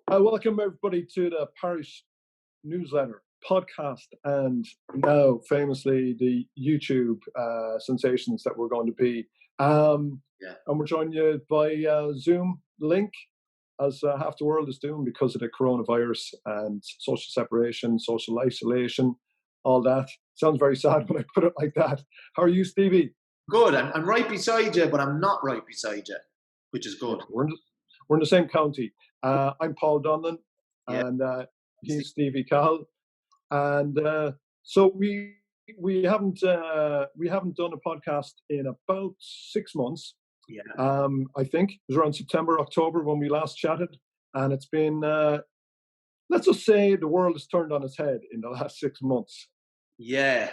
I welcome everybody to the Parish newsletter, podcast, and now famously the YouTube sensations that we're going to be. And we're joining you by Zoom link, as half the world is doing because of the coronavirus and social separation, social isolation, all that. Sounds very sad when I put it like that. How are you, Stevie? Good. I'm right beside you, but I'm not right beside you, which is good. We're in the same county. I'm Paul Donlan, Yeah. and he's Stevie Cahill, and so we haven't done a podcast in about 6 months. Yeah. I think it was around September, October when we last chatted, and it's been let's just say the world has turned on its head in the last 6 months. Yeah.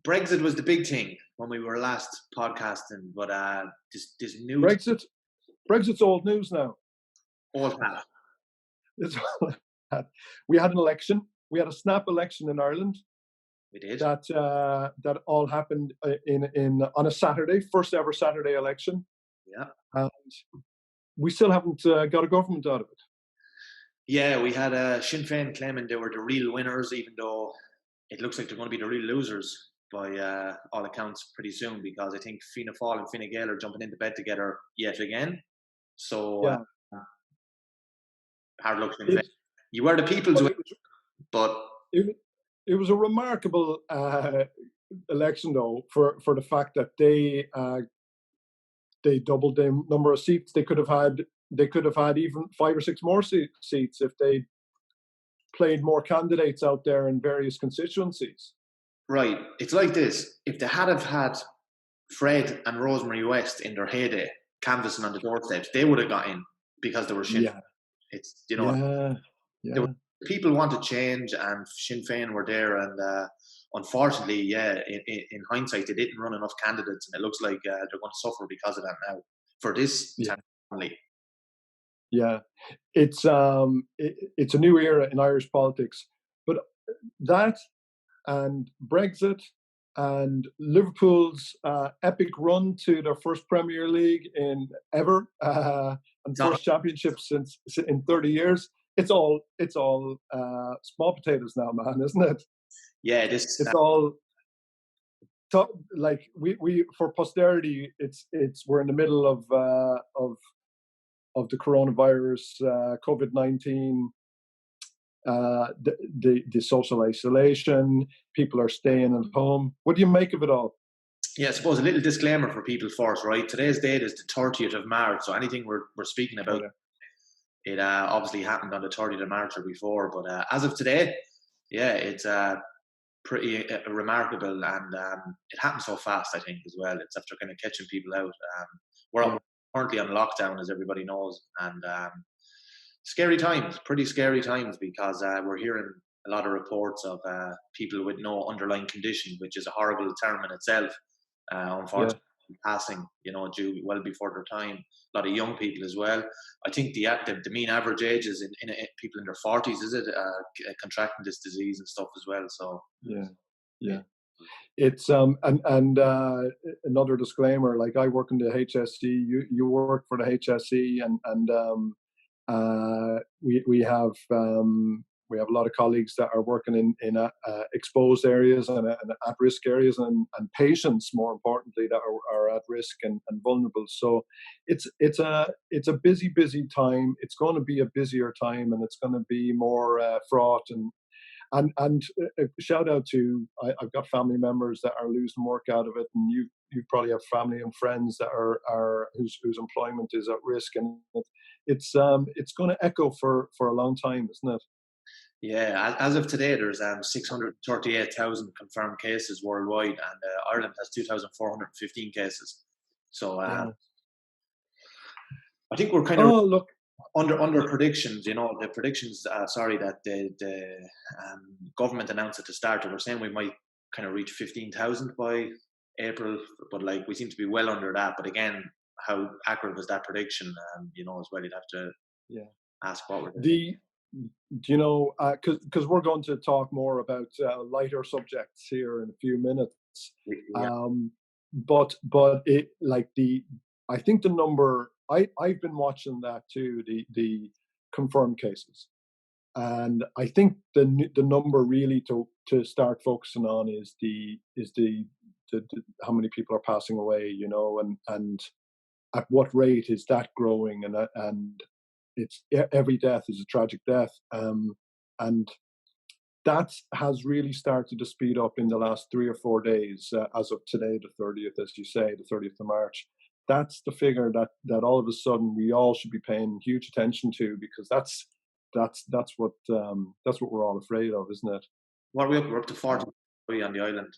Brexit was the big thing when we were last podcasting, but this news. Brexit's old news now. Old hat. We had an election. We had a snap election in Ireland. We did. That all happened on a Saturday, first ever Saturday election. Yeah. And we still haven't got a government out of it. Yeah, we had Sinn Féin claiming they were the real winners, even though it looks like they're going to be the real losers by all accounts pretty soon, because I think Fianna Fáil and Fine Gael are jumping into bed together yet again. So yeah. Hard luck, Sinn Féin. You were the people's winner, but it was a remarkable election, though, for the fact that they doubled the number of seats. They could have had even 5 or 6 more seats if they played more candidates out there in various constituencies. Right. It's like this. If they had Fred and Rosemary West in their heyday canvassing on the doorsteps, they would have got in because they were Sinn Féin. It's, people wanted change, and Sinn Féin were there, and unfortunately, in hindsight, they didn't run enough candidates, and it looks like they're going to suffer because of that now for this time only. Yeah, it's a new era in Irish politics, but that and Brexit and Liverpool's epic run to their first Premier League in ever and first championship since in 30 years. It's all small potatoes now, man, isn't it? Yeah, it's all like we for posterity. We're in the middle of the coronavirus, COVID-19. The social isolation, people are staying at home. What do you make of it all? Yeah, I suppose a little disclaimer for people first, right? Today's date is the 30th of March, so anything we're speaking about, it obviously happened on the 30th of March or before, but as of today, it's pretty remarkable, and it happened so fast, I think, as well. It's after kind of catching people out. We're currently on lockdown, as everybody knows, and pretty scary times, because we're hearing a lot of reports of people with no underlying condition, which is a horrible term in itself, unfortunately, passing, due well before their time. A lot of young people as well. I think the mean average age is in people in their 40s, is it, contracting this disease and stuff as well. So yeah. It's and another disclaimer, like I work in the HSE, you work for the HSE, and we have a lot of colleagues that are working in exposed areas and at-risk areas, and patients, more importantly, that are at risk and vulnerable. So it's a busy time. It's going to be a busier time, and it's going to be more fraught. And shout out to I've got family members that are losing work out of it, and you probably have family and friends that are whose employment is at risk, and it's going to echo for a long time, isn't it? Yeah, as of today, there's 638,000 confirmed cases worldwide, and Ireland has 2,415 cases. So I think we're kind of under predictions. The predictions. That the government announced at the start, and we're saying we might kind of reach 15,000 by April, but we seem to be well under that. But again, how accurate was that prediction? As well, you'd have to ask what we're doing. Because we're going to talk more about lighter subjects here in a few minutes. But it I think the number I've been watching that too. confirmed cases. And I think the number really to start focusing on is the how many people are passing away, and at what rate is that growing, and it's every death is a tragic death, and that has really started to speed up in the last 3 or 4 days, as of today, the 30th, as you say, the 30th of March. That's the figure that all of a sudden we all should be paying huge attention to, because that's what we're all afraid of, isn't it? What are we up? We're up to 43 on the island,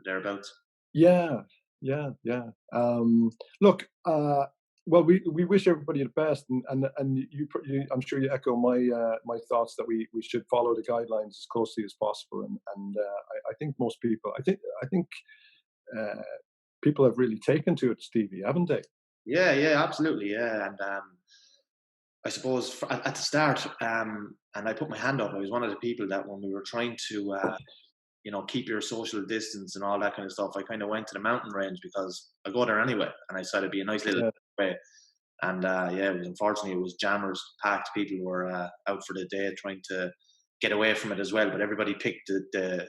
thereabouts. Yeah, yeah, yeah. Look, well, we wish everybody the best, and I'm sure you echo my thoughts that we should follow the guidelines as closely as possible, and I think most people, I think uh, people have really taken to it, Stevie, haven't they? Yeah, yeah, absolutely, yeah. And I suppose at the start, and I put my hand up. I was one of the people that when we were trying to, keep your social distance and all that kind of stuff, I kind of went to the mountain range because I go there anyway, and I said it'd be a nice little Yeah, way. And yeah, unfortunately it was jammers, packed. People were out for the day trying to get away from it as well. But everybody picked the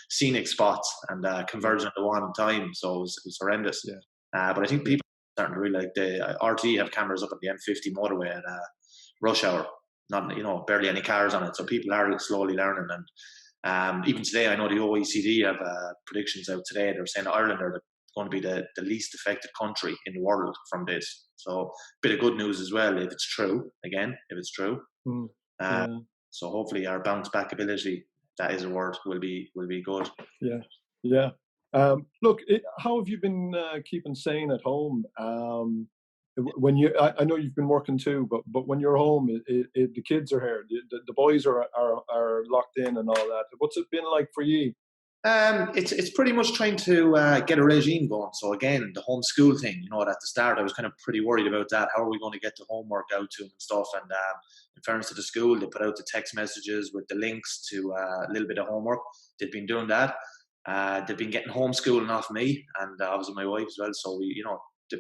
scenic spots and converged into one time, so it was horrendous. yeah, But I think yeah, people are starting to really like the RT have cameras up at the M50 motorway at rush hour. Not barely any cars on it, so people are slowly learning. And even today, I know the OECD have predictions out today. They're saying Ireland are going to be the least affected country in the world from this. So, bit of good news as well, if it's true. Again, if it's true. mm, Uh, yeah, so hopefully our bounce back ability, that is a word, will be good. yeah, yeah. Look, how have you been keeping sane at home? When I know you've been working too, but when you're home, the kids are here, the boys are locked in and all that. What's it been like for you? It's pretty much trying to get a regime going. So again, the homeschool thing. At the start, I was kind of pretty worried about that. How are we going to get the homework out to them and stuff? And in fairness to the school, they put out the text messages with the links to a little bit of homework. They've been doing that. They've been getting homeschooling off me and obviously my wife as well. So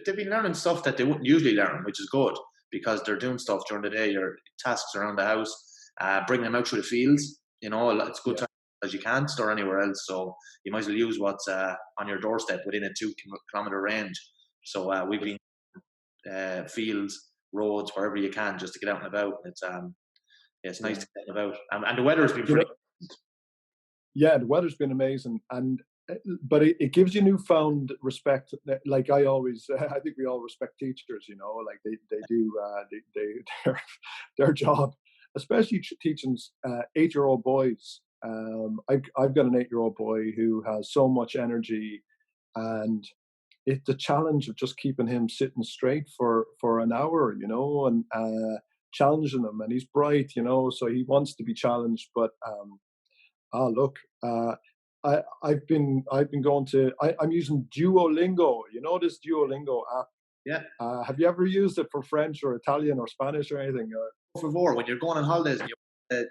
they've been learning stuff that they wouldn't usually learn, which is good because they're doing stuff during the day, your tasks around the house, bringing them out through the fields. It's good Yeah, time as you can't store anywhere else. So you might as well use what's on your doorstep within a 2 kilometer range. So we've yeah, been fields, roads, wherever you can, just to get out and about. It's nice yeah. to get about, and the weather's been You know, pretty. yeah, the weather's been amazing, but it gives you newfound respect. Like I always, I think we all respect teachers. Like they do their their job, especially teaching 8-year-old boys. I've got an 8-year-old boy who has so much energy, and it's the challenge of just keeping him sitting straight for an hour, and challenging him. And he's bright, so he wants to be challenged. But look, I've been going to I'm using Duolingo. This Duolingo app. Yeah, Have you ever used it for French or Italian or Spanish or anything? por favor, when you're going on holidays and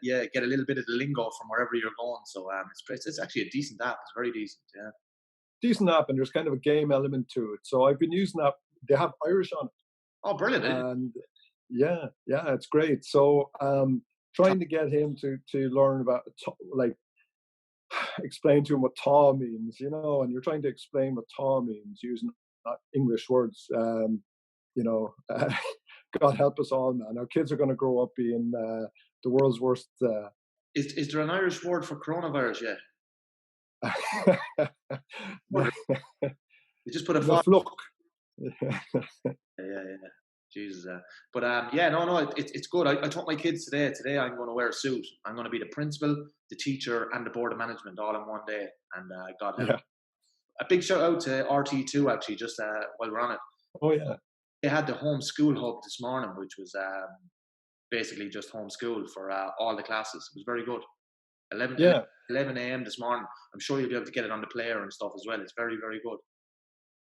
you get a little bit of the lingo from wherever you're going. So it's actually a decent app. It's very decent. Yeah. Decent app, and there's kind of a game element to it. So I've been using that. They have Irish on it, Oh, brilliant! and yeah, yeah, it's great. So trying to get him to learn about like explain to him what "taw" means, and you're trying to explain what "taw" means using not English words. You know, God help us all, man. Our kids are going to grow up being the world's worst. Is there an Irish word for coronavirus yet? The You just put a fluck. yeah. Jesus. But yeah, no, it's good. I taught my kids today. Today I'm going to wear a suit. I'm going to be the principal, the teacher, and the board of management all in one day. And God help. Yeah. A big shout out to RT2 actually. Just while we're on it, Oh yeah. they had the home school hub this morning, which was basically just homeschool for all the classes. It was very good. 11, Yeah. 11 a.m. this morning. I'm sure you'll be able to get it on the player and stuff as well. It's very, very good.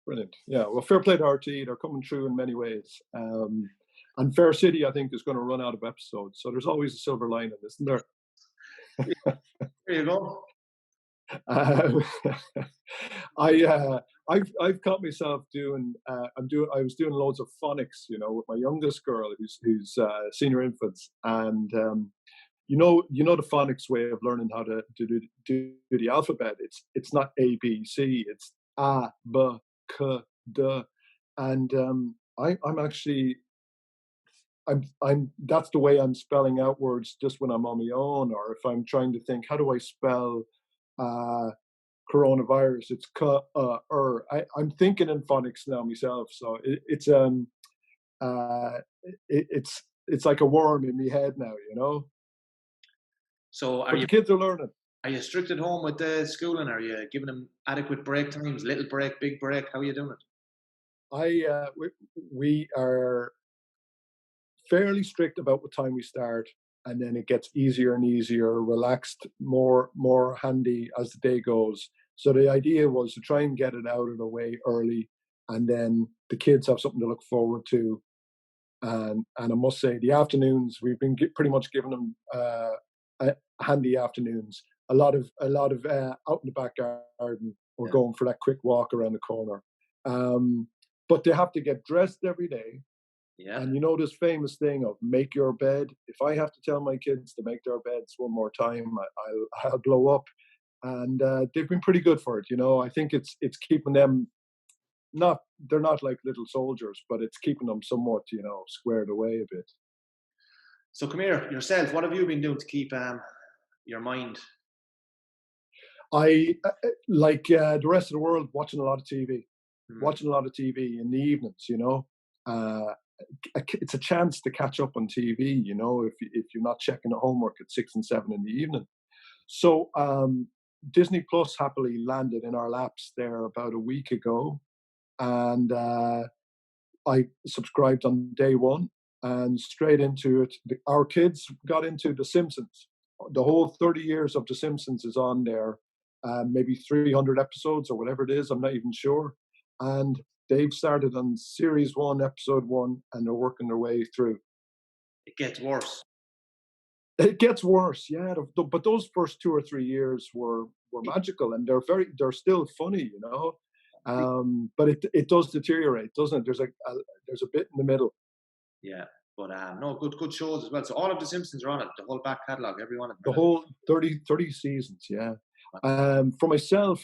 Brilliant. Yeah. Well, fair play to RT. They're coming through in many ways. And Fair City, I think, is going to run out of episodes. So there's always a silver lining, isn't there? There you go. Um, I I've caught myself doing. I was doing loads of phonics, with my youngest girl who's senior infants, and the phonics way of learning how to do the alphabet. It's not A B C. It's A B K D, and I'm actually I'm that's the way I'm spelling out words just when I'm on my own, or if I'm trying to think, how do I spell uh, coronavirus? It's I'm thinking in phonics now myself, so uh, it's like a worm in my head now. So But the kids are learning. are you strict at home with the schooling? Are you giving them adequate break times, little break, big break? How are you doing it? We are fairly strict about what time we start, and then it gets easier and easier, relaxed, more handy as the day goes. So the idea was to try and get it out of the way early, and then the kids have something to look forward to. And I must say, the afternoons we've been pretty much giving them handy afternoons. A lot of out in the back garden. We're Yeah. going for that quick walk around the corner. But they have to get dressed every day. Yeah. And this famous thing of make your bed. If I have to tell my kids to make their beds one more time, I'll blow up. And they've been pretty good for it. I think it's keeping them not. They're not like little soldiers, but it's keeping them somewhat, squared away a bit. So come here, yourself. What have you been doing to keep your mind? I like the rest of the world, watching a lot of TV, Hmm. watching a lot of TV in the evenings. It's a chance to catch up on TV. If you're not checking the homework at 6 and 7 in the evening. So Disney Plus happily landed in our laps there about a week ago, and I subscribed on day one and straight into it. Our kids got into The Simpsons. The whole 30 years of The Simpsons is on there, maybe 300 episodes or whatever it is. I'm not even sure. And they've started on series one, episode one, and they're working their way through. It gets worse. It gets worse, yeah. But those first 2 or 3 years were magical, and they're still funny. But it does deteriorate, doesn't it? There's a bit in the middle. Yeah. But no, good shows as well. So all of the Simpsons are on it, the whole back catalogue, every one of The them. whole 30 seasons, yeah. For myself,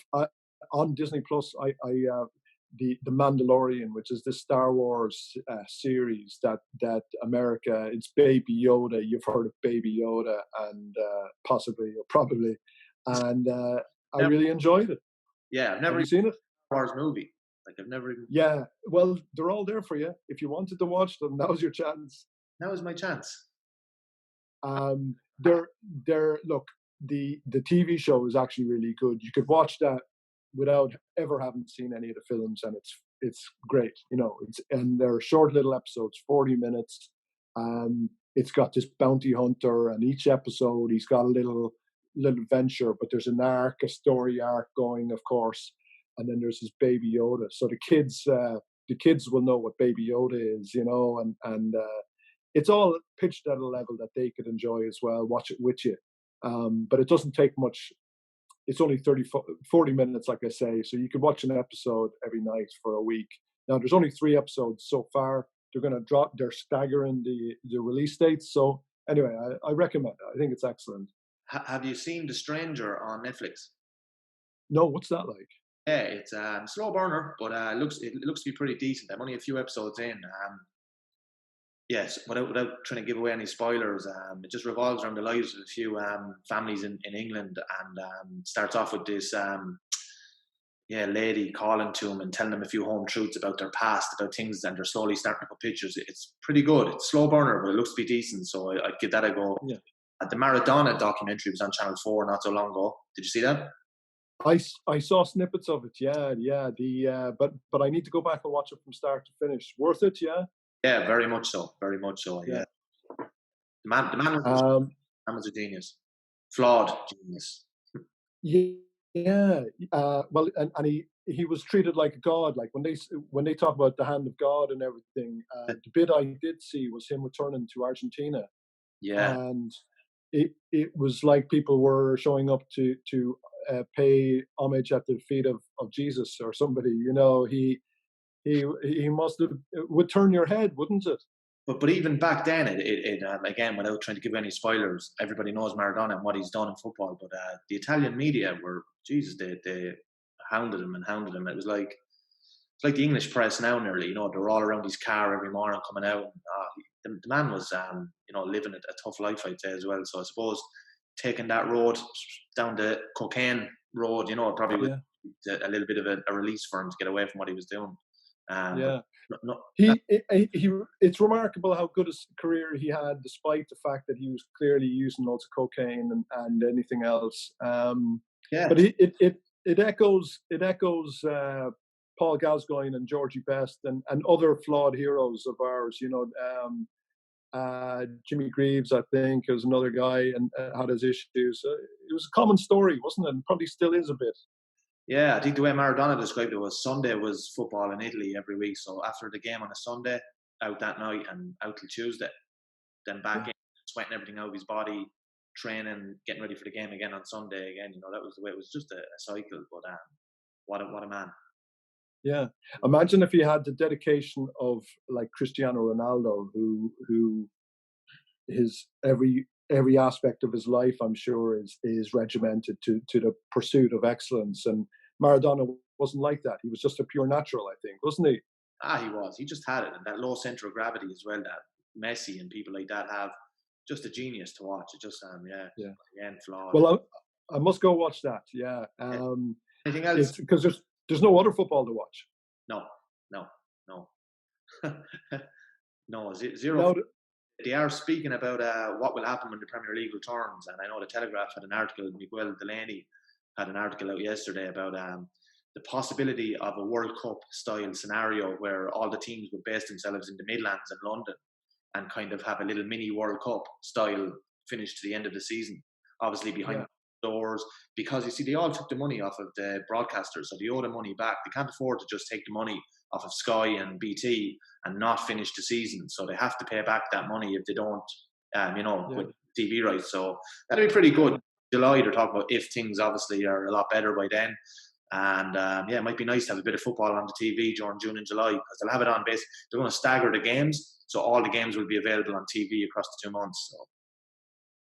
on Disney Plus, the Mandalorian, which is the Star Wars series that America, it's Baby Yoda. You've heard of Baby Yoda, and possibly or probably, and I Never, really enjoyed it. yeah, I've Have never you even seen it? Star Wars movie. Like I've never even. Yeah. Well, they're all there for you. If you wanted to watch them, that was your chance. Now is my chance. Um, they're look, the TV show is actually really good. You could watch that without ever having seen any of the films, and it's great. And they're short little episodes, 40 minutes. It's got this bounty hunter, and each episode he's got a little adventure, but there's an arc, a story arc going, of course, and then there's this Baby Yoda. So the kids will know what Baby Yoda is, and it's all pitched at a level that they could enjoy as well. Watch it with you. But it doesn't take much. It's only 40 minutes, like I say. So you could watch an episode every night for a week. Now, there's only 3 episodes so far. They're going to drop, they're staggering the release dates. So anyway, I recommend it. I think it's excellent. Have you seen The Stranger on Netflix? No, what's that like? Yeah, it's slow burner, but it looks to be pretty decent. I'm only a few episodes in. Yes, without trying to give away any spoilers, it just revolves around the lives of a few families in England, and starts off with this lady calling to them and telling them a few home truths about their past, about things, and they're slowly starting to put pictures. It's pretty good. It's slow burner, but it looks to be decent, so I'd give that a go. Yeah. The Maradona documentary was on Channel 4 not so long ago. Did you see that? I saw snippets of it. Yeah, yeah. But I need to go back and watch it from start to finish. Worth it? Yeah. Yeah, very much so. Very much so. Yeah. Yeah. The man was a genius. Flawed genius. Yeah. Well, and he was treated like a god. Like when they talk about the hand of God and everything. The bit I did see was him returning to Argentina, Yeah. and it was like people were showing up to pay homage at the feet of Jesus or somebody. He must have, it would turn your head, wouldn't it? But even back then, again, without trying to give any spoilers, everybody knows Maradona and what he's done in football. But the Italian media were, Jesus, they hounded him and hounded him. It's like the English press now, nearly. They're all around his car every morning coming out. The man was, living a tough life, I'd say, as well. So I suppose taking that road down the cocaine road, probably was a little bit of a release for him to get away from what he was doing. Yeah. No, It's remarkable how good a career he had, despite the fact that he was clearly using loads of cocaine and anything else. yeah. But it echoes Paul Gascoigne and Georgie Best and other flawed heroes of ours. Jimmy Greaves, I think, was another guy and had his issues. It was a common story, wasn't it? And probably still is a bit. Yeah, I think the way Maradona described it was Sunday was football in Italy every week. So after the game on a Sunday, out that night and out till Tuesday, then back in, sweating everything out of his body, training, getting ready for the game again on Sunday again. That was the way. It was just a cycle. But what a man. Yeah, imagine if he had the dedication of like Cristiano Ronaldo, who his every aspect of his life, I'm sure, is regimented to the pursuit of excellence. And Maradona wasn't like that. He was just a pure natural, I think, wasn't he? He was. He just had it, and that low center of gravity as well. That Messi and people like that have, just a genius to watch. It just again, flawed. Well, I must go watch that. Yeah. Anything else? Because there's no other football to watch. No. No, zero. They are speaking about what will happen when the Premier League returns, and I know the Telegraph had an article. Miguel Delaney had an article out yesterday about the possibility of a World Cup style scenario where all the teams would base themselves in the Midlands and London and kind of have a little mini World Cup style finish to the end of the season. Obviously behind doors, because you see they all took the money off of the broadcasters, so they owe the money back. They can't afford to just take the money off of Sky and BT and not finish the season, so they have to pay back that money if they don't, with TV rights. So that'll be pretty good. July, they're talking about, if things obviously are a lot better by then. And it might be nice to have a bit of football on the TV during June and July, because they'll have it on base. They're going to stagger the games, so all the games will be available on TV across the 2 months. So.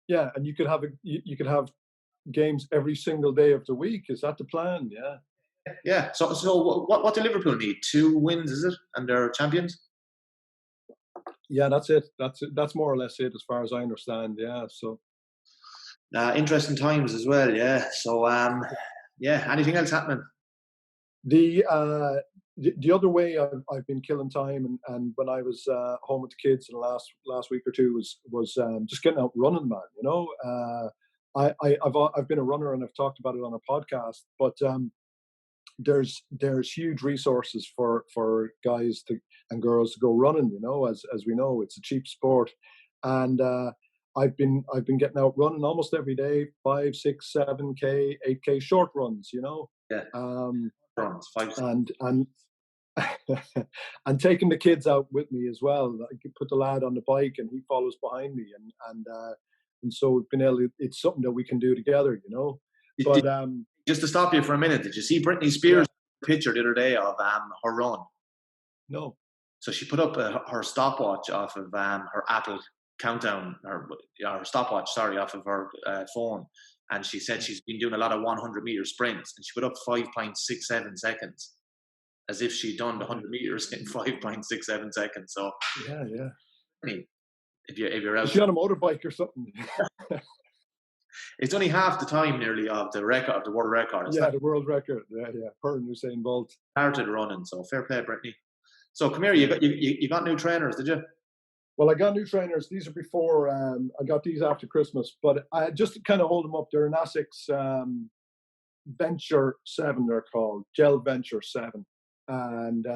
Yeah, and you could have games every single day of the week. Is that the plan? Yeah. Yeah. So what do Liverpool need? 2 wins, is it? And they're champions? Yeah, that's it. That's more or less it, as far as I understand. Yeah. So. Interesting times as well. Yeah. So anything else happening? The other way I've been killing time, and when I was home with the kids in the last week or two was just getting out running, man. I've been a runner and I've talked about it on a podcast, but there's huge resources for guys and girls to go running. As we know, it's a cheap sport, and I've been getting out running almost every day, 5, 6, 7K, 8K short runs. Yeah. Runs 5. And and taking the kids out with me as well. I could put the lad on the bike and he follows behind me, and so we've been able to, it's something that we can do together, But just to stop you for a minute, did you see Britney Spears' picture the other day of her run? No. So she put up her stopwatch off of her Apple countdown, her stopwatch, off of her phone, and she said she's been doing a lot of 100-meter sprints, and she put up 5.67 seconds, as if she'd done the 100 meters in 5.67 seconds. So yeah. If you're out, is she on a motorbike or something? It's only half the time nearly of the record, of the world record. The world record. Yeah. Her and Usain Bolt started running. So fair play, Brittany. So come here, you got new trainers, did you? Well, I got new trainers. These are before. I got these after Christmas, but I just to kind of hold them up. They're an Asics Venture 7. They're called Gel Venture 7, and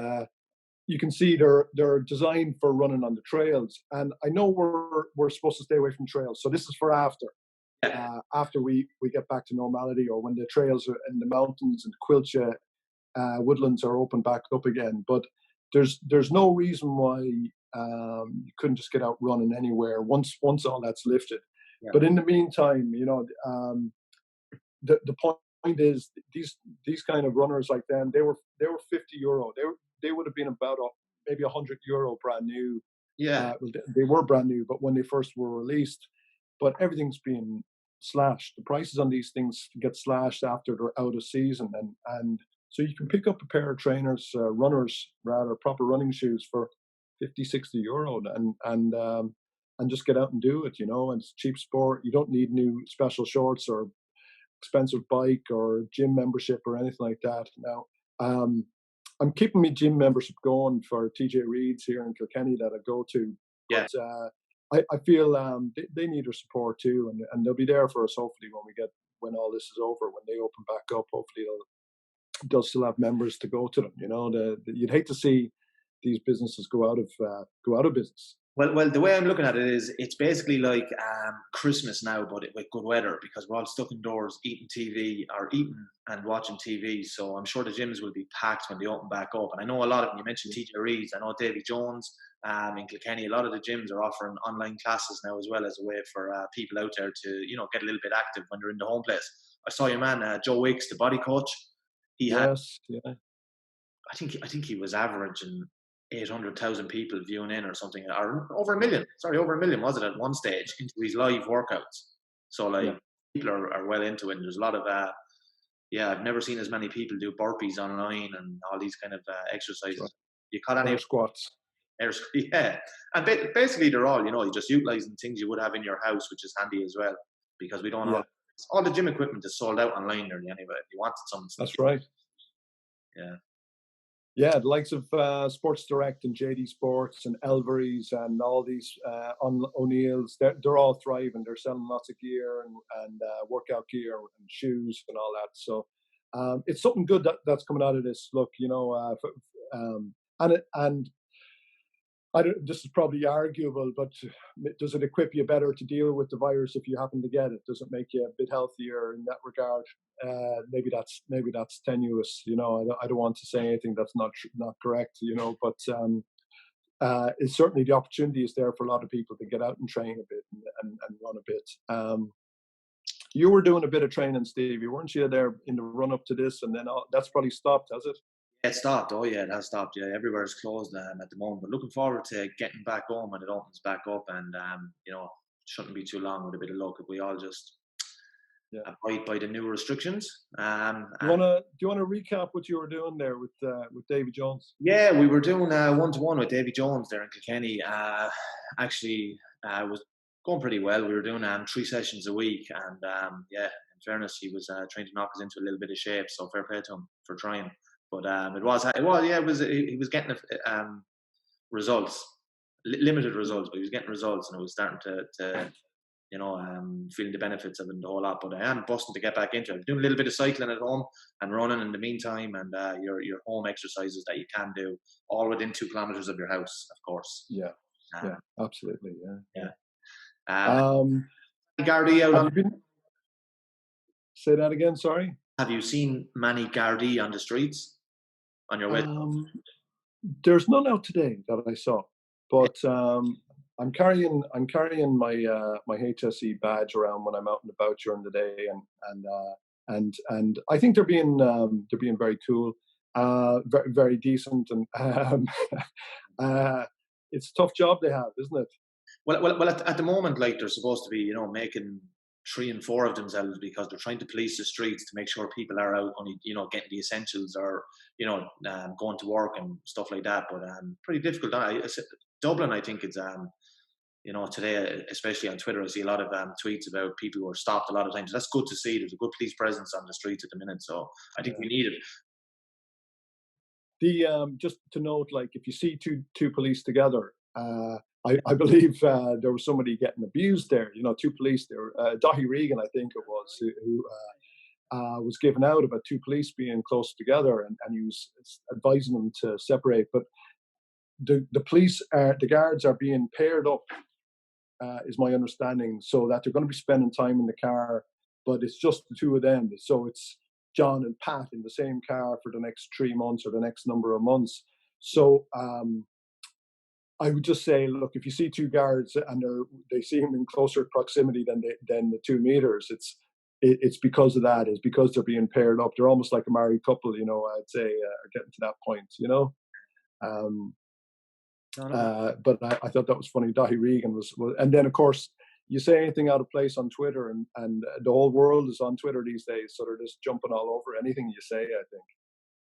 you can see they're designed for running on the trails. And I know we're supposed to stay away from trails, so this is for after. After we get back to normality, or when the trails are in the mountains and Quilcha woodlands are open back up again. But there's no reason why you couldn't just get out running anywhere once all that's lifted. Yeah. But in the meantime, the point point is these kind of runners like them, they were €50. They would have been about maybe €100 brand new. Yeah, Well, they were brand new, but when they first were released, but everything's been slashed. The prices on these things get slashed after they're out of season, and so you can pick up a pair of trainers, runners rather, proper running shoes for 50, €60, and just get out and do it. And it's cheap sport. You don't need new special shorts or expensive bike or gym membership or anything like that. Now, I'm keeping my gym membership going for TJ Reid's here in Kilkenny that I go to, yeah. but I feel they need our support too, and they'll be there for us hopefully when all this is over, when they open back up. Hopefully they'll still have members to go to them. You'd hate to see these businesses go out of business. Well, the way I'm looking at it is it's basically like Christmas now, but with good weather, because we're all stuck indoors eating TV or eating and watching TV. So I'm sure the gyms will be packed when they open back up. And I know a lot of them, you mentioned TJ Reid's, I know Davy Jones in Kilkenny, a lot of the gyms are offering online classes now as well as a way for people out there to, get a little bit active when they're in the home place. I saw your man, Joe Wicks, the body coach. He had, Yes, yeah, I think he was averaging 800,000 people viewing in or something, or over a million. Sorry, over a million was it at one stage into his live workouts. So like yeah. people are well into it. And there's a lot of I've never seen as many people do burpees online and all these kind of exercises. Right. You caught any Air squats. yeah, and basically they're all you're just utilizing things you would have in your house, which is handy as well because we don't Yeah, all the gym equipment is sold out online nearly anyway. If you wanted something, that's right. yeah. Yeah, the likes of Sports Direct and JD Sports and Elvery's and all these O'Neill's, they're all thriving. They're selling lots of gear and workout gear and shoes and all that. So it's something good that's coming out of this. Look, and this is probably arguable, but does it equip you better to deal with the virus if you happen to get it? Does it make you a bit healthier in that regard? Maybe that's tenuous. I don't want to say anything that's not correct. But it's certainly the opportunity is there for a lot of people to get out and train a bit and run a bit. You were doing a bit of training, Stevie, weren't you, there in the run up to this? And then that's probably stopped, has it? It stopped. Oh yeah, it has stopped. Yeah, everywhere's closed at the moment. But looking forward to getting back home when it opens back up, and shouldn't be too long with a bit of luck if we all just Yeah. abide by the new restrictions. Do you wanna recap what you were doing there with Davy Jones? Yeah, we were doing 1-to-1 with Davy Jones there in Kilkenny. Actually, it was going pretty well. We were doing 3 sessions a week, and in fairness, he was trying to knock us into a little bit of shape. So fair play to him for trying. But he was getting results, limited results, but he was getting results, and it was starting to feeling the benefits of it a whole lot. But I am busting to get back into it. I'm doing a little bit of cycling at home and running in the meantime, and your home exercises that you can do, all within 2 kilometers of your house, of course. Yeah, yeah, absolutely, yeah. Gardaí out on. Say that again. Sorry. Have you seen many Gardaí on the streets on your way? There's none out today that I saw, but I'm carrying my my HSE badge around when I'm out and about during the day, and I think they're being very cool, very very decent, and it's a tough job they have, isn't it? Well, at the moment, like they're supposed to be, making 3 and 4 of themselves because they're trying to police the streets to make sure people are out only, getting the essentials or, going to work and stuff like that. But pretty difficult. Dublin, I think it's, today, especially on Twitter, I see a lot of tweets about people who are stopped a lot of times. That's good to see. There's a good police presence on the streets at the minute. So I think we need it. Just to note, like if you see two police together, I believe there was somebody getting abused there. 2 police there. Dahi Regan, I think it was, who was given out about 2 police being close together, and he was advising them to separate. But the police, the guards are being paired up, is my understanding, so that they're going to be spending time in the car, but it's just the 2 of them. So it's John and Pat in the same car for the next 3 months or the next number of months. So I would just say, look, if you see 2 guards and they seem in closer proximity than the 2 meters, it's because of that. It's because they're being paired up. They're almost like a married couple, I'd say, are getting to that point. Um, No, no. but I thought that was funny. Dahi Regan was, and then of course you say anything out of place on Twitter, and the whole world is on Twitter these days, so they're just jumping all over anything you say, I think.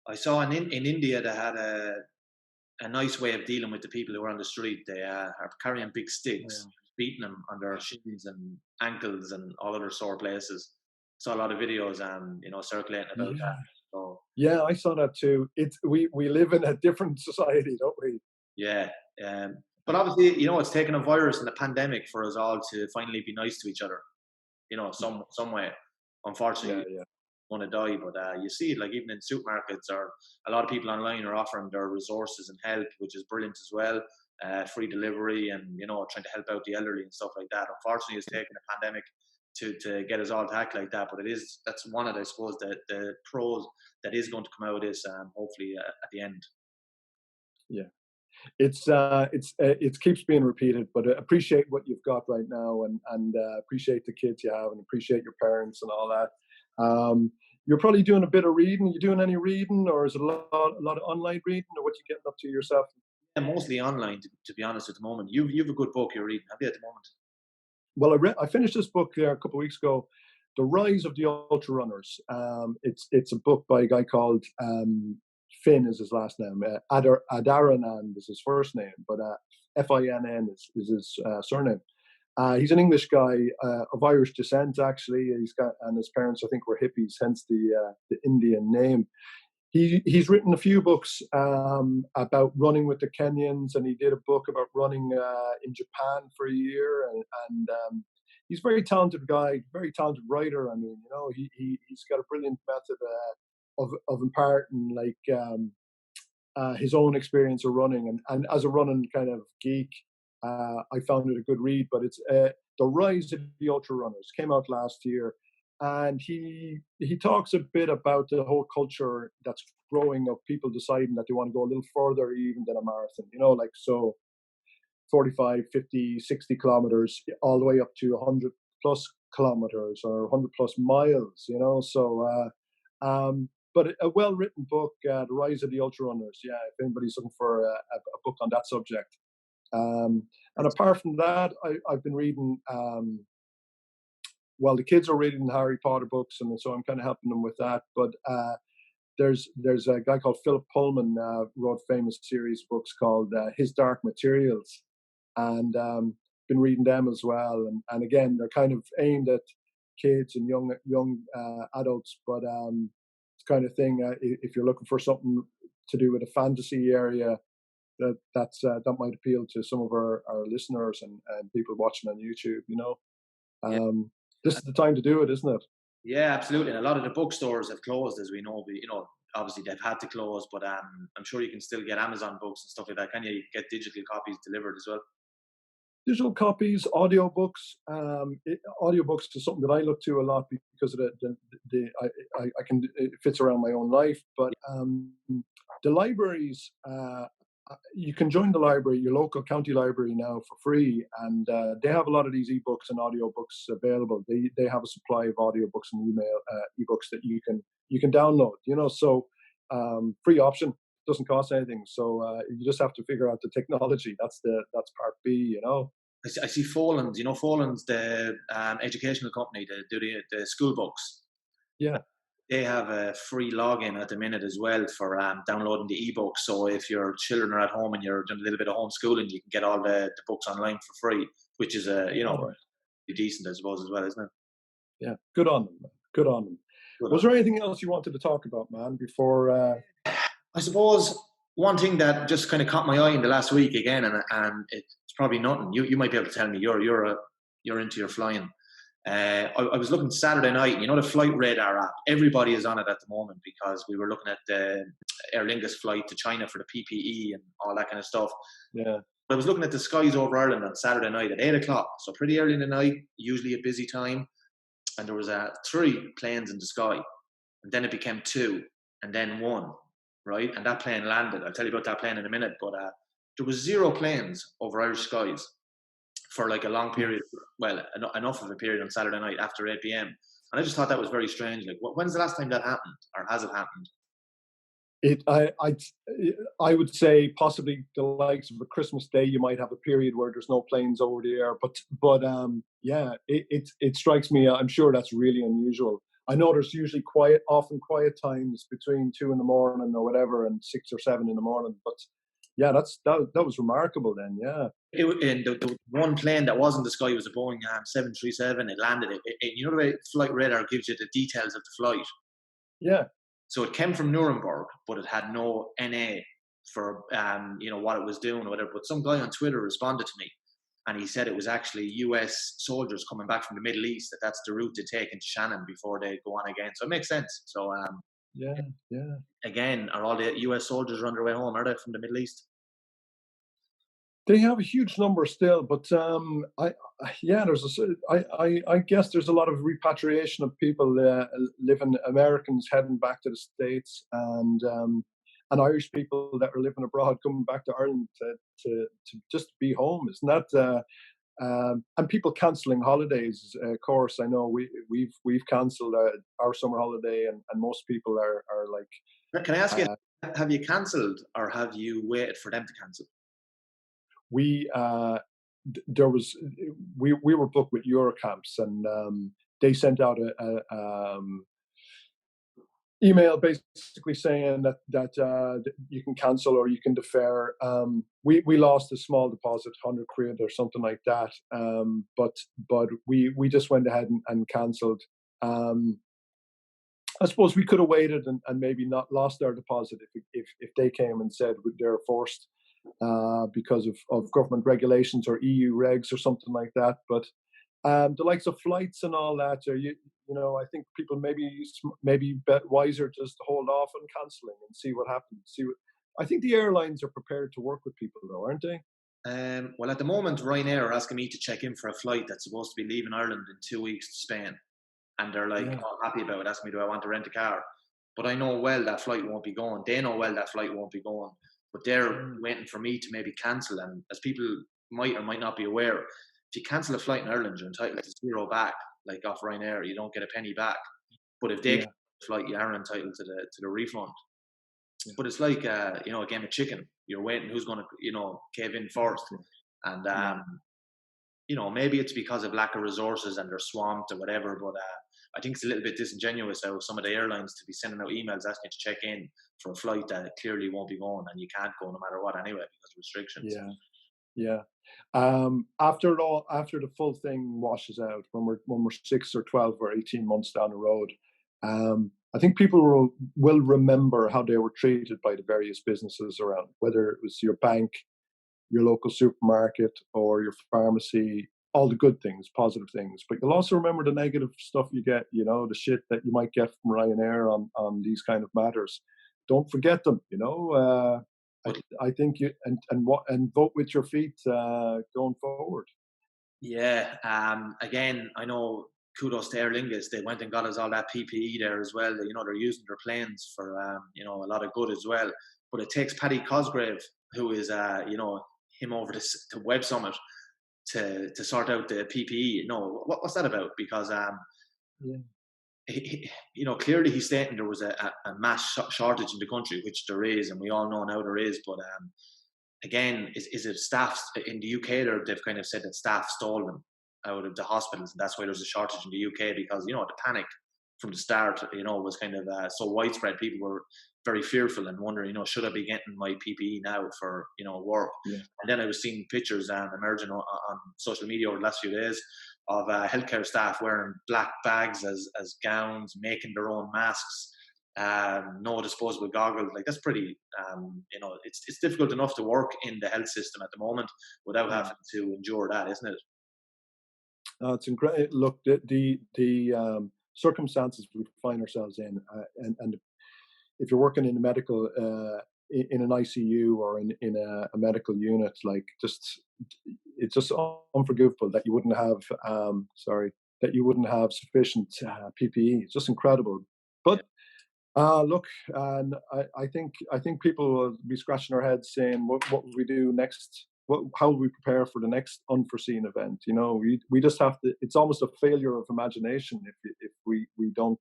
I saw in India they had a nice way of dealing with the people who are on the street. They are carrying big sticks, beating them on their shins and ankles and all other sore places. Saw a lot of videos, circulating about Yeah. that. So Yeah, I saw that too. We live in a different society, don't we? yeah, but obviously, it's taken a virus and a pandemic for us all to finally be nice to each other. Some way. Yeah, Unfortunately, yeah. want to die, but you see it like even in supermarkets, or a lot of people online are offering their resources and help, which is brilliant as well. Free delivery, and trying to help out the elderly and stuff like that. Unfortunately, it's taken a pandemic to get us all to act like that, but that's one of, I suppose, the pros that is going to come out of this, hopefully at the end. Yeah. It keeps being repeated, but appreciate what you've got right now, and appreciate the kids you have, and appreciate your parents and all that. You're probably doing a bit of reading. You doing any reading, or is it a lot of online reading, or what you getting up to yourself? Yeah, mostly online, to be honest, at the moment. You've a good book you're reading, have you, at the moment? Well, I finished this book there a couple of weeks ago, "The Rise of the Ultra Runners." It's a book by a guy called Finn is his last name. Adaranand is his first name, but Finn is his surname. He's an English guy of Irish descent, actually. And his parents, I think, were hippies, hence the Indian name. He's written a few books about running with the Kenyans, and he did a book about running in Japan for a year. And he's a very talented guy, very talented writer. I mean, he's got a brilliant method of imparting his own experience of running. And as a running kind of geek, I found it a good read. But it's The Rise of the Ultra Runners, came out last year. And he talks a bit about the whole culture that's growing of people deciding that they want to go a little further even than a marathon, 45, 50, 60 kilometers, all the way up to 100 plus kilometers or 100 plus miles, but a well-written book, The Rise of the Ultra Runners. Yeah, if anybody's looking for a book on that subject. And apart from that, I've been reading, well, the kids are reading Harry Potter books, and so I'm kind of helping them with that. But there's a guy called Philip Pullman, wrote a famous series of books called His Dark Materials, and been reading them as well. And again, they're kind of aimed at kids and young adults, but it's kind of thing. If you're looking for something to do with a fantasy area, that might appeal to some of our listeners and people watching on YouTube. Yeah. This is the time to do it, isn't it? Yeah, absolutely. And a lot of the bookstores have closed, as we know. But, obviously they've had to close, but I'm sure you can still get Amazon books and stuff like that. Can you get digital copies delivered as well? Digital copies, audiobooks. Audiobooks is something that I look to a lot because of I can, it fits around my own life. But the libraries, you can join the library, your local county library now, for free, and they have a lot of these ebooks and audiobooks available. They have a supply of audiobooks and email ebooks that you can download. So free option, doesn't cost anything. So you just have to figure out the technology. That's part B. I see Folan's. Folan's, the educational company that do the school books. Yeah. They have a free login at the minute as well for downloading the ebooks. So if your children are at home and you're doing a little bit of homeschooling, you can get all the books online for free, which is Right. decent, I suppose, as well, isn't it? Yeah. Good on them. Good on them. Was there anything else you wanted to talk about, man, before? I suppose one thing that just kind of caught my eye in the last week again, and it's probably nothing. You might be able to tell me. You're into your flying. I was looking Saturday night, the Flight Radar app. Everybody is on it at the moment because we were looking at the Aer Lingus flight to China for the PPE and all that kind of stuff. Yeah. I was looking at the skies over Ireland on Saturday night at 8 o'clock, so pretty early in the night, usually a busy time. And there was 3 planes in the sky, and then it became 2, and then 1, right? And that plane landed. I'll tell you about that plane in a minute, but there was 0 planes over Irish skies for like a long period, well, enough of a period on Saturday night after 8 p.m. And I just thought that was very strange. Like, when's the last time that happened, or has it happened? It, I would say possibly the likes of a Christmas Day, you might have a period where there's no planes over the air, yeah, it strikes me. I'm sure that's really unusual. I know there's usually often quiet times between 2 in the morning or whatever and 6 or 7 in the morning, but yeah, that was remarkable then. Yeah, And the one plane that was in the sky was a Boeing 737. It landed. You know the way flight radar gives you the details of the flight. yeah, So it came from Nuremberg, but it had no NA for what it was doing or whatever. But some guy on Twitter responded to me, and he said it was actually U.S. soldiers coming back from the Middle East. That's the route to take into Shannon before they go on again. So it makes sense. So yeah, yeah. again, are all the U.S. soldiers on their way home? Are they from the Middle East? They have a huge number still, but yeah, I guess there's a lot of repatriation of people living Americans heading back to the States, and Irish people that are living abroad coming back to Ireland to just be home. Isn't that? And people cancelling holidays. Of course, I know we've cancelled our summer holiday, and most people are like, Can I ask you, uh, have you cancelled or have you waited for them to cancel? we there was we were booked with Eurocamps, and they sent out a email basically saying that you can cancel or you can defer. We lost a small deposit, 100 quid or something like that, but we just went ahead and cancelled. Um, I suppose we could have waited and maybe not lost our deposit if they came and said they're forced because of government regulations or EU regs or something like that. But the likes of flights and all that, I think people maybe bet wiser just to hold off on cancelling and see what happens. I think the airlines are prepared to work with people, though, aren't they? Well, at the moment, Ryanair are asking me to check in for a flight that's supposed to be leaving Ireland in 2 weeks to Spain, and they're like, Yeah. "Oh, happy about it." Asking me, "Do I want to rent a car?" But I know well that flight won't be going. They know well that flight won't be going. But they're Mm. waiting for me to maybe cancel. And as people might or might not be aware, if you cancel a flight in Ireland, you're entitled to zero back, like off Ryanair. You don't get a penny back. But if they Yeah. cancel the flight, you are entitled to the refund. Yeah. But it's like a game of chicken. You're waiting who's going to cave in first, Yeah. and Yeah. maybe it's because of lack of resources and they're swamped or whatever. But I think it's a little bit disingenuous out of some of the airlines to be sending out emails asking you to check in for a flight that clearly won't be going, and you can't go no matter what anyway because of restrictions. Yeah. Yeah. After the full thing washes out, when we're 6 or 12 or 18 months down the road, I think people will remember how they were treated by the various businesses around, whether it was your bank, your local supermarket, or your pharmacy. All the good things, positive things, but you'll also remember the negative stuff you get. The shit that you might get from Ryanair on these kind of matters. Don't forget them. I, But I think you and vote with your feet going forward. yeah, again, I know kudos to Aer Lingus. They went and got us all that PPE there as well. They're using their planes for a lot of good as well. But it takes Paddy Cosgrave, who is him over to Web Summit, to sort out the PPE. What's that about? Because Yeah, clearly he's stating there was a mass shortage in the country, which there is, and we all know now there is. But again, is it staff in the UK? They've kind of said that staff stole them out of the hospitals, and that's why there's a shortage in the UK because the panic from the start, was kind of so widespread. People were very fearful and wondering, should I be getting my PPE now for work? yeah, And then I was seeing pictures emerging on social media over the last few days of healthcare staff wearing black bags as gowns, making their own masks, no disposable goggles. Like that's pretty, it's difficult enough to work in the health system at the moment without yeah. having to endure that, isn't it? It's incredible. Look, the circumstances we find ourselves in, and if you're working in a medical in an ICU or in a medical unit, like it's just unforgivable that you wouldn't have that you wouldn't have sufficient PPE. It's just incredible. Yeah. But look, and I think people will be scratching their heads saying, what will we do next? How will we prepare for the next unforeseen event? We just have to. It's almost a failure of imagination if we don't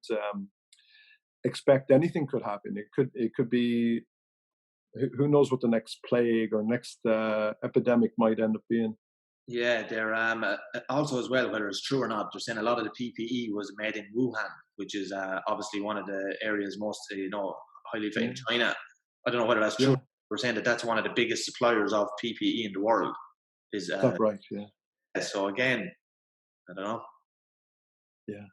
expect anything could happen. It could be, who knows what the next plague or next epidemic might end up being. Yeah, they're also as well, whether it's true or not, they're saying a lot of the PPE was made in Wuhan, which is obviously one of the areas most highly in Yeah, China. I don't know whether that's true. yeah, We're saying that that's one of the biggest suppliers of PPE in the world. Is that's right. Yeah, so again, I don't know. yeah.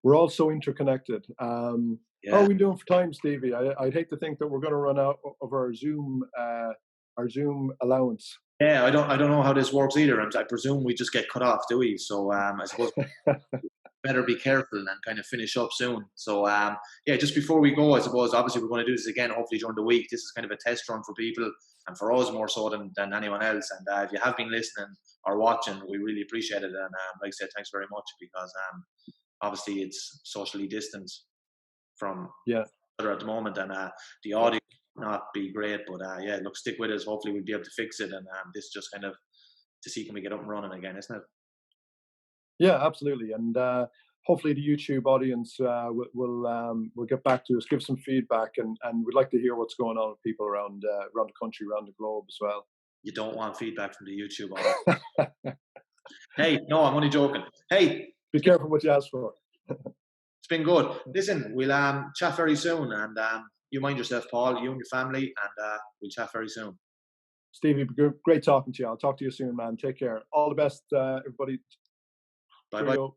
We're all so interconnected. How are Yeah, we doing for time, Stevie? I'd hate to think that we're going to run out of our Zoom allowance. yeah. I don't know how this works either. I presume we just get cut off, do we? So I suppose better be careful and kind of finish up soon. So yeah, just before we go, I suppose obviously we're going to do this again, hopefully during the week. This is kind of a test run for people and for us more so than anyone else. And if you have been listening or watching, we really appreciate it. And like I said, thanks very much, because obviously it's socially distanced from Yeah, other at the moment, and the audio might not be great, but yeah, look, stick with us. Hopefully we'll be able to fix it, and this just kind of to see can we get up and running again, isn't it? yeah, absolutely. And hopefully the YouTube audience will get back to us, give some feedback, and we'd like to hear what's going on with people around the country, around the globe as well. You don't want feedback from the YouTube audience. Hey, no, I'm only joking. Hey, Be careful what you ask for. it's been good. Listen, we'll chat very soon, and you mind yourself, Paul, you and your family, and we'll chat very soon. Stevie, great talking to you. I'll talk to you soon, man. Take care. All the best, everybody. Bye bye. Cheerio.